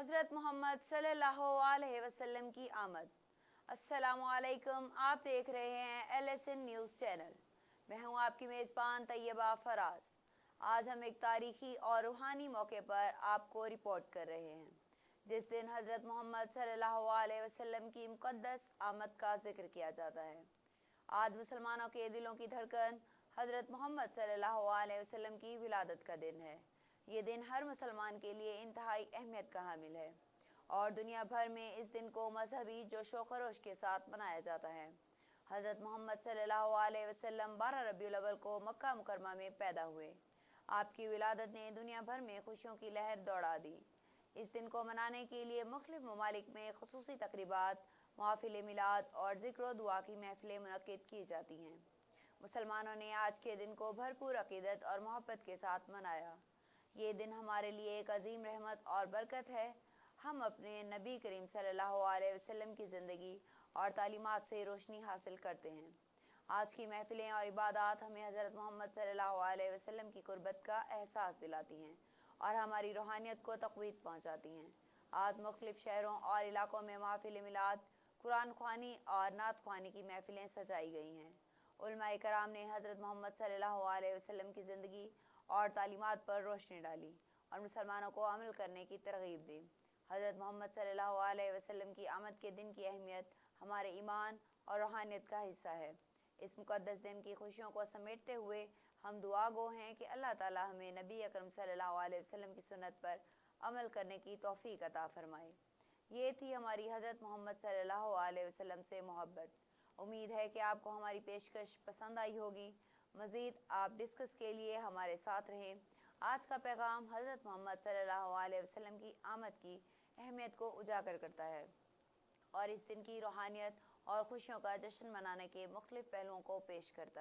हज़रत मोहम्मद सल्लल्लाहु अलैहि वसल्लम की आमद। अस्सलामु अलैकुम, आप देख रहे हैं LSN न्यूज़ चैनल। मैं हूं आपकी मेज़बान तैयबा फराज। आज हम एक तारीखी और रूहानी मौके पर आपको रिपोर्ट कर रहे हैं, जिस दिन हज़रत मोहम्मद सल्लल्लाहु अलैहि वसल्लम की मुक़द्दस आमद का जिक्र किया जाता है। आज मुसलमानों के दिलों की धड़कन हज़रत मोहम्मद सल्लल्लाहु अलैहि वसल्लम की विलादत का दिन है। ये दिन हर मुसलमान के लिए इंतहाई अहमियत का हामिल है और दुनिया भर में इस दिन को मजहबी जोश व खरोश के साथ मनाया जाता है। हज़रत मोहम्मद सल्लल्लाहु अलैहि वसल्लम 12 रबीउल अव्वल को मक्का मुकरमा में पैदा हुए। आपकी विलादत ने दुनिया भर में खुशियों की लहर दौड़ा दी। इस दिन को मनाने के लिए मुख्तलिफ ममालिक में खुसूसी तकरीबात, महफिल मिलाद और ज़िक्र व दुआ की महफिलें मुनक्किद की जाती हैं। मुसलमानों ने आज के दिन को भरपूर अक़ीदत और मोहब्बत के साथ मनाया। ये दिन हमारे लिए एक अजीम रहमत और बरकत है। हम अपने नबी करीम सल्लल्लाहु अलैहि वसल्लम की ज़िंदगी और तालीमात से रोशनी हासिल करते हैं। आज की महफिलें और इबादत हमें हज़रत मोहम्मद सल्लल्लाहु अलैहि वसल्लम की कुर्बत का एहसास दिलाती हैं और हमारी रूहानियत को तक़वीत पहुँचाती हैं। आज मुख्तलिफ़ शहरों और इलाक़ों में महफिल मिलाद, कुरान ख़वानी और नात ख़वानी की महफिलें सजाई गई हैं। उलमाए कराम ने हज़रत मोहम्मद सल्लल्लाहु अलैहि वसल्लम की ज़िंदगी और तालीमात पर रोशनी डाली और मुसलमानों को अमल करने की तरगीब दी। हज़रत मोहम्मद सल्लल्लाहु अलैहि वसल्लम की आमद के दिन की अहमियत हमारे ईमान और रूहानियत का हिस्सा है। इस मुक़द्दस दिन की खुशियों को समेटते हुए हम दुआ गो हैं कि अल्लाह ताला हमें नबी अकरम सल्लल्लाहु अलैहि वसल्लम की सुन्नत पर अमल करने की तौफ़ीक़ अता फ़रमाए। ये थी हमारी हज़रत मोहम्मद सल्लल्लाहु अलैहि वसल्लम से मोहब्बत। उम्मीद है कि आपको हमारी पेशकश पसंद आई होगी। मज़ीद आप डिस्कस के लिए हमारे साथ रहें। आज का पैगाम हज़रत मोहम्मद सल्लल्लाहु अलैहि वसल्लम की आमद की अहमियत को उजागर करता है और इस दिन की रूहानियत और खुशियों का जश्न मनाने के मुख्तलिफ़ पहलुओं को पेश करता है।